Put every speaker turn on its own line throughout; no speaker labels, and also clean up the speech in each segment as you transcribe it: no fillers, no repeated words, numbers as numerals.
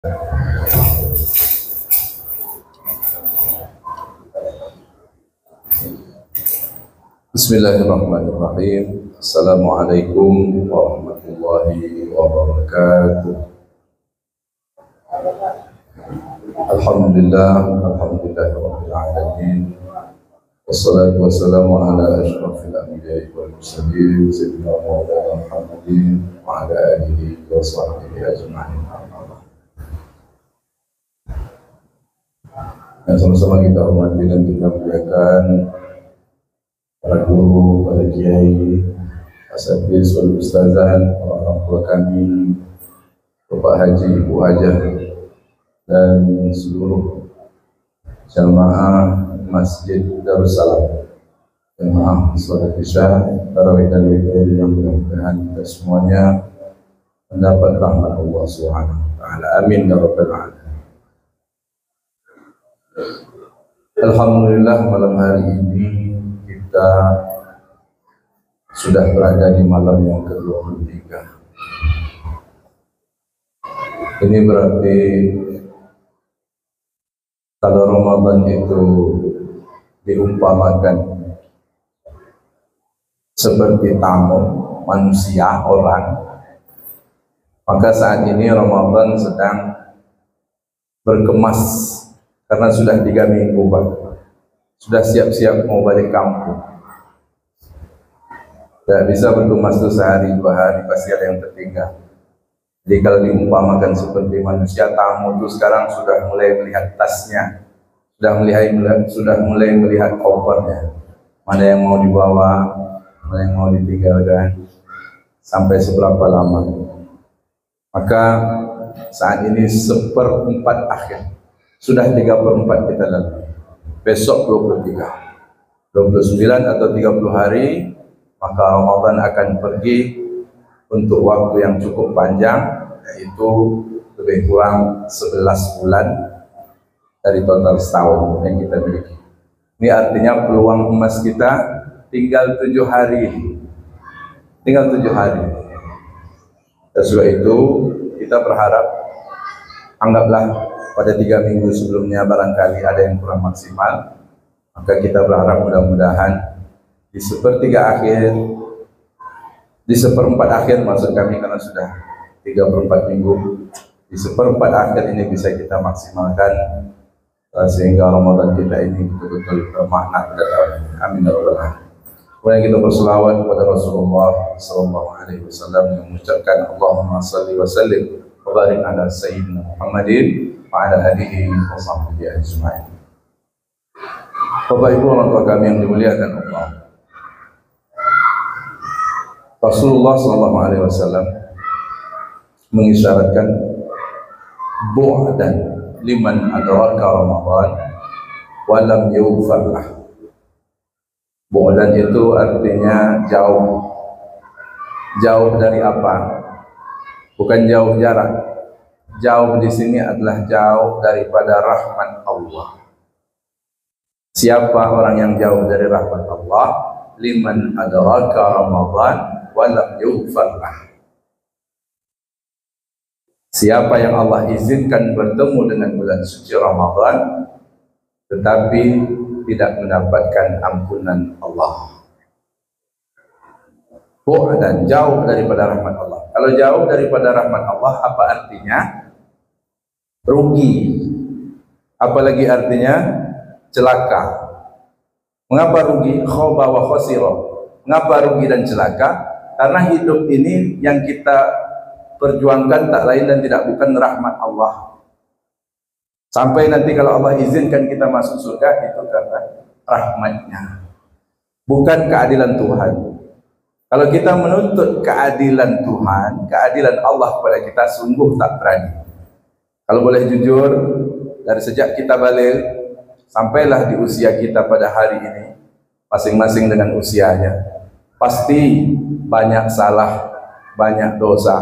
Bismillahirrahmanirrahim. Assalamualaikum warahmatullahi wabarakatuh. Alhamdulillahirabbil alamin. Wassalatu wassalamu ala asyrafil anbiya'i wal mursalin sayyidina Maulana Muhammadin wa ala alihi wa sahbihi ajma'in. Dan sama-sama kita hormati dan kita muliakan para guru, para kiai, asatidz wal ustazan, orang tua kami, Bapak Haji, Ibu Hajah, dan seluruh jamaah Masjid Darussalam, jamaah salat Isya, tarawih dan witir, yang mudah-mudahan kita semuanya mendapat rahmat Allah Subhanahu wa taala. Amin ya rabbal alamin. Alhamdulillah, malam hari ini kita sudah berada di malam yang ke-23. Ini berarti kalau Ramadan itu diumpamakan seperti tamu manusia, orang, maka saat ini Ramadan sedang berkemas karena sudah 3 minggu Pak. Sudah siap-siap mau balik kampung. Tidak bisa berkemas itu sehari 2 hari, pasti ada yang tertinggal. Jadi kalau diumpamakan seperti manusia, tamu itu sekarang sudah mulai melihat tasnya, sudah mulai melihat kopernya, mana yang mau dibawa, mana yang mau ditinggalkan, sampai seberapa lama. Maka saat ini 1/4 akhir, sudah 3/4 kita lalui. Besok 23, 29 atau 30 hari, maka Ramadan akan pergi untuk waktu yang cukup panjang, yaitu lebih kurang 11 bulan dari total setahun yang kita miliki. Ini artinya peluang emas kita tinggal 7 hari. Tinggal 7 hari. Dan sebab itu kita berharap, anggaplah pada 3 minggu sebelumnya barangkali ada yang kurang maksimal, maka kita berharap mudah-mudahan di 1/3 akhir, di 1/4 akhir maksud kami, karena sudah 3/4 minggu, di 1/4 akhir ini bisa kita maksimalkan sehingga Ramadan kita ini betul-betul bermakna pada tahun ini. Amin ya rabbal alamin. Kemudian kita berselawat kepada Rasulullah SAW yang mengucapkan Allahumma salli wa sallim wa barik ala sayyidina Muhammadin wa ala alihi wa sahbihi ajma'in. Bapak Ibu orang tua kami yang dimuliakan Allah, Rasulullah SAW mengisyaratkan bu'dan liman adraka Ramadan wa lam yughfar lah. Bu'dan itu artinya jauh. Jauh dari apa? Bukan jauh jarak. Jauh di sini adalah jauh daripada rahmat Allah. Siapa orang yang jauh dari rahmat Allah? Liman adraka Ramadan wa lam yughfar lah. Siapa yang Allah izinkan bertemu dengan bulan suci Ramadan tetapi tidak mendapatkan ampunan Allah. Bu'dan, jauh daripada rahmat Allah. Kalau jauh daripada rahmat Allah, apa artinya? Rugi. Apalagi artinya celaka. Mengapa rugi? Khoba wa khosiro. Mengapa rugi dan celaka? Karena hidup ini yang kita perjuangkan tak lain dan tidak bukan rahmat Allah. Sampai nanti kalau Allah izinkan kita masuk surga, itu karena rahmatnya, bukan keadilan Tuhan. Kalau kita menuntut keadilan Tuhan, keadilan Allah kepada kita, sungguh tak berani. Kalau boleh jujur, dari sejak kita balik sampailah di usia kita pada hari ini, masing-masing dengan usianya, pasti banyak salah, banyak dosa,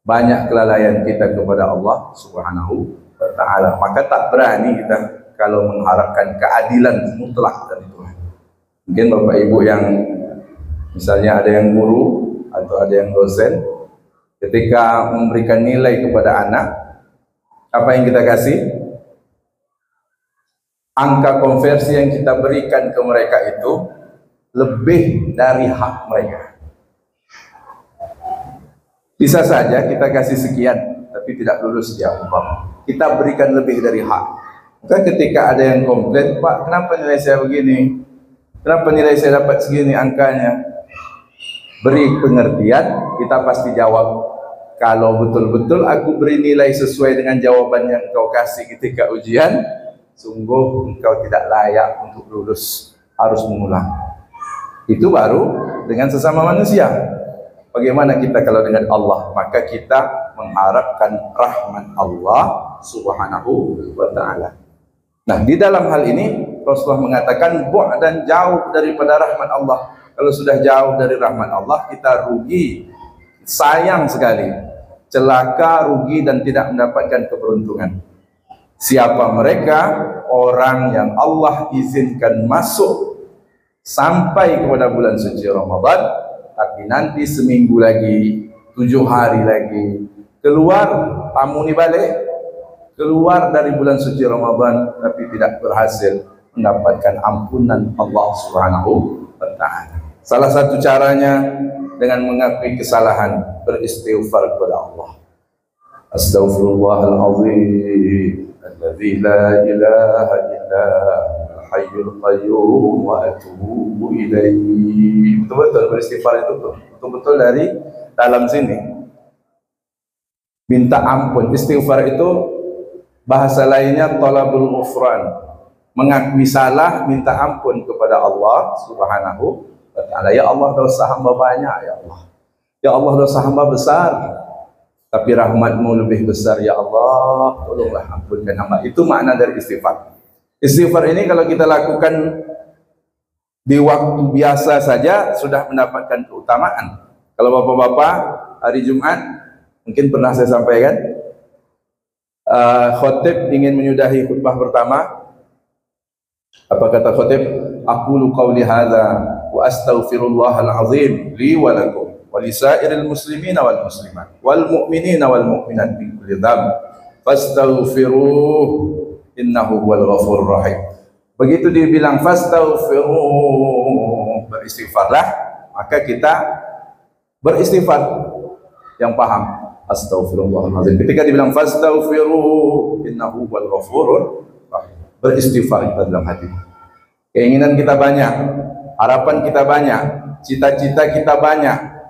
banyak kelalaian kita kepada Allah Subhanahu wa ta'ala. Maka tak berani kita kalau mengharapkan keadilan mutlak dari Tuhan. Mungkin Bapak Ibu yang misalnya ada yang guru atau ada yang dosen, ketika memberikan nilai kepada anak, Apa yang kita kasih? Angka konversi yang kita berikan ke mereka itu lebih dari hak mereka. Bisa saja kita kasih sekian, tapi tidak lulus dia umpama. Kita berikan lebih dari hak. Maka ketika ada yang komplain, Pak, kenapa nilai saya begini? Kenapa nilai saya dapat segini angkanya? Beri pengertian, kita pasti jawab. Kalau betul-betul aku beri nilai sesuai dengan jawaban yang kau kasih ketika ujian, sungguh engkau tidak layak untuk lulus, harus mengulang. Itu baru dengan sesama manusia. Bagaimana kita kalau dengan Allah? Maka kita mengharapkan rahmat Allah Subhanahu wa ta'ala. Nah, di dalam hal ini Rasulullah mengatakan bu'd dan jauh daripada rahmat Allah. Kalau sudah jauh dari rahmat Allah, kita rugi, sayang sekali, celaka, rugi, dan tidak mendapatkan keberuntungan. Siapa mereka? Orang yang Allah izinkan masuk sampai kepada bulan suci Ramadan, tapi nanti seminggu lagi, 7 hari lagi, keluar, tamu ini balik, keluar dari bulan suci Ramadan, tapi tidak berhasil mendapatkan ampunan Allah Subhanahu wa ta'ala. Salah satu caranya dengan mengakui kesalahan, beristighfar kepada Allah. Astaghfirullahaladzim alladzi la ilaha illa hayyul qayyum wa atubu ilaihi. Betul-betul beristighfar itu betul-betul dari dalam sini. Minta ampun. Istighfar itu bahasa lainnya talabul ghufran. Mengakui salah, minta ampun kepada Allah Subhanahu wa ta'ala. Ya Allah, dosa hamba banyak ya Allah. Ya Allah, dosa hamba besar, tapi rahmatmu lebih besar ya Allah, tolonglah ampunkan hamba. Itu makna dari istighfar. Istighfar ini kalau kita lakukan di waktu biasa saja sudah mendapatkan keutamaan. Kalau bapak-bapak hari Jumat, mungkin pernah saya sampaikan, khotib ingin menyudahi khutbah pertama, apa kata khotib? Aqulu qawli hadza wa astaghfirullahal azim li wa lakum wa lisairil muslimina wal muslimat wal mu'minina wal mu'minat min kulli dzamb fastaghfiruh innahu huwal ghafurur rahim. Begitu dibilang fastaghfiruh, beristighfarlah, maka kita beristighfar. Yang paham astaghfirullahaladzim. Ketika dibilang fastaghfiruh innahu huwal ghafurur rahim, beristighfar kita dalam hati. Keinginan kita banyak, harapan kita banyak, cita-cita kita banyak.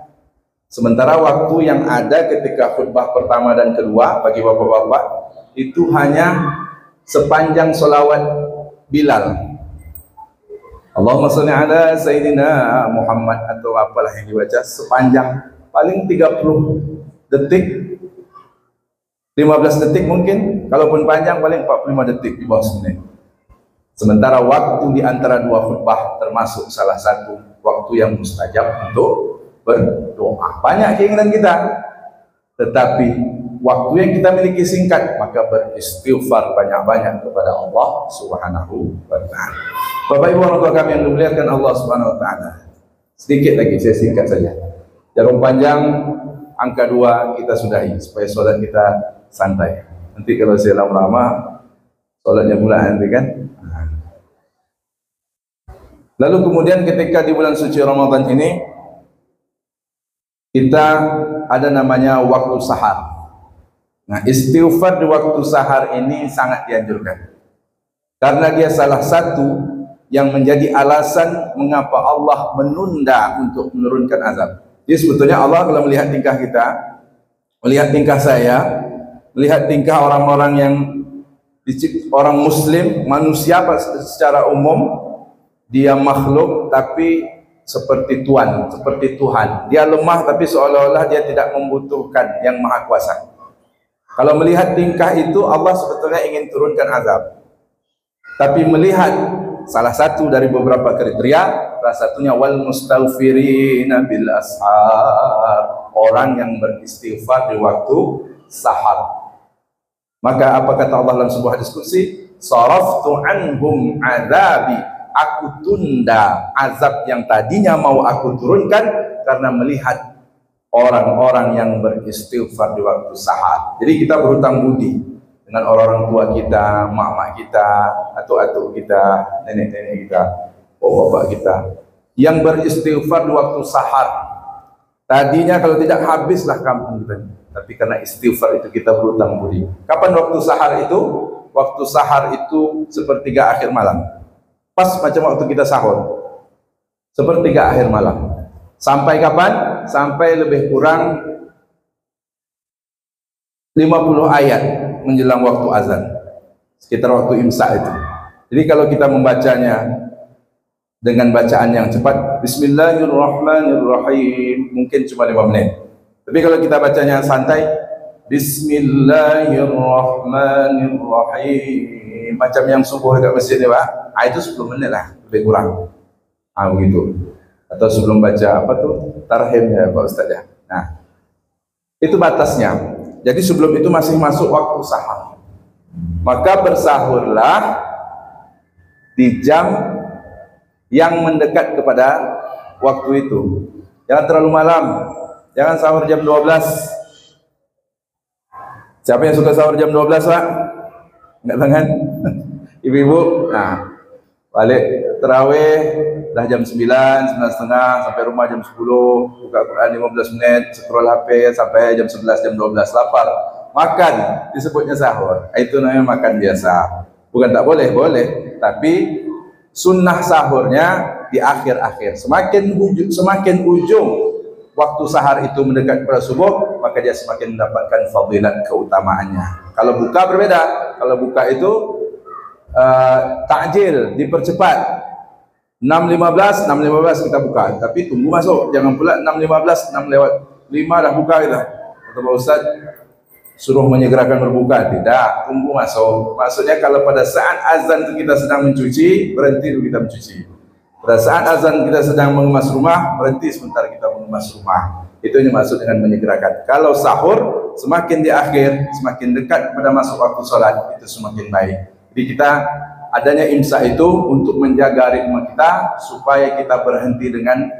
Sementara waktu yang ada ketika khutbah pertama dan kedua bagi bapak-bapak itu hanya sepanjang sholawat Bilal. Allahumma sholli ala Sayyidina Muhammad atau apalah yang dibaca, sepanjang paling 30 detik, 15 detik mungkin, kalaupun panjang paling 45 detik di bawah semenit. Sementara waktu di antara dua khutbah termasuk salah satu waktu yang mustajab untuk berdoa. Banyak keinginan kita, tetapi waktu yang kita miliki singkat, maka beristighfar banyak-banyak kepada Allah Subhanahu wa ta'ala. Bapak Ibu orang tua kami yang dimuliakan Allah Subhanahu wa ta'ala, sedikit lagi, saya singkat saja. Jarum panjang angka 2 kita sudahi supaya sholat kita santai. Nanti kalau saya lama-lama sholatnya pula nanti kan. Lalu kemudian ketika di bulan suci Ramadan ini kita ada namanya waktu sahar. Nah, istighfar di waktu sahar ini sangat dianjurkan, karena dia salah satu yang menjadi alasan mengapa Allah menunda untuk menurunkan azab. Jadi sebetulnya Allah kalau melihat tingkah kita, melihat tingkah saya, melihat tingkah orang-orang yang orang muslim, manusia secara umum, dia makhluk tapi seperti Tuhan, seperti Tuhan. Dia lemah tapi seolah-olah dia tidak membutuhkan yang maha kuasa. Kalau melihat tingkah itu, Allah sebetulnya ingin turunkan azab. Tapi melihat salah satu dari beberapa kriteria, salah satunya wal mustaghfirina bil ashar, orang yang beristighfar di waktu sahar. Maka apa kata Allah dalam sebuah diskusi? Saraftu anhum azabi, aku tunda azab yang tadinya mau aku turunkan karena melihat orang-orang yang beristighfar di waktu sahar. Jadi kita berhutang budi dengan orang-orang tua kita, mak-mak kita, atuk-atuk kita, nenek-nenek kita, bapak-bapak kita yang beristighfar di waktu sahar. Tadinya kalau tidak habislah kampung kita, tapi karena istighfar itu kita berutang budi. Kapan waktu sahar itu? Waktu sahar itu sepertiga akhir malam. Pas macam waktu kita sahur. Sepertiga akhir malam. Sampai kapan? Sampai lebih kurang 50 ayat menjelang waktu azan. Sekitar waktu imsak itu. Jadi kalau kita membacanya dengan bacaan yang cepat, Bismillahirrahmanirrahim, mungkin cuma 5 menit. Tapi kalau kita bacanya santai, Bismillahirrahmanirrahim, macam yang subuh dekat masjid ni Pak, itu 10 menit lah, lebih kurang. Begitu. Atau sebelum baca apa tuh? Tarhimnya Pak Ustaz ya. Nah, itu batasnya. Jadi sebelum itu masih masuk waktu sahur. Maka bersahurlah di jam yang mendekat kepada waktu itu. Jangan terlalu malam. Jangan sahur jam 12. Siapa yang suka sahur jam 12 Pak? Enggak tangan? Ibu-ibu. Nah, balik tarawih dah jam 9, 9:30 sampai rumah jam 10, buka Quran 15 menit, scroll HP sampai jam 11, jam 12, lapar. Makan, disebutnya sahur. Itu namanya makan biasa. Bukan tak boleh, boleh. Tapi sunnah sahurnya di akhir-akhir. Semakin ujung waktu sahar itu mendekat kepada subuh, maka dia semakin mendapatkan fadilat keutamaannya. Kalau buka berbeda. Kalau buka itu takjil, dipercepat. 6.15 kita buka, tapi tunggu masuk. Jangan pula 6.15, 6:05 dah buka kita. Kata Pak Ustaz, suruh menyegerakan berbuka. Tidak, tunggu masuk. Maksudnya kalau pada saat azan itu kita sedang mencuci, berhenti dulu kita mencuci. Pada saat azan kita sedang mengemas rumah, berhenti sebentar kita mengemas rumah. Itu yang maksud dengan menyegerakan. Kalau sahur, semakin di akhir, semakin dekat pada masuk waktu sholat, itu semakin baik. Jadi kita adanya imsak itu untuk menjaga ritme kita supaya kita berhenti dengan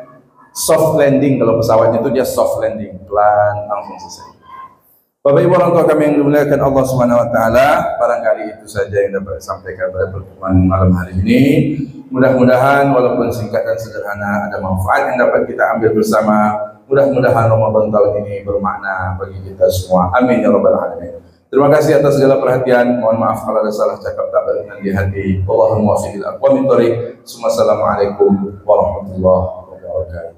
soft landing. Kalau pesawatnya itu dia soft landing, pelan langsung selesai. Bapak Ibu orang tua kami yang dimuliakan Allah Subhanahu wa taala, barangkali itu saja yang dapat saya sampaikan pada pertemuan malam hari ini. Mudah-mudahan walaupun singkat dan sederhana ada manfaat yang dapat kita ambil bersama. Mudah-mudahan Ramadan tahun ini bermakna bagi kita semua. Amin ya rabbal alamin. Terima kasih atas segala perhatian. Mohon maaf kalau ada salah cakap tak berkenan di hati. Wallahul muwaffiq ila aqwamit thoriq. Assalamualaikum warahmatullahi wabarakatuh.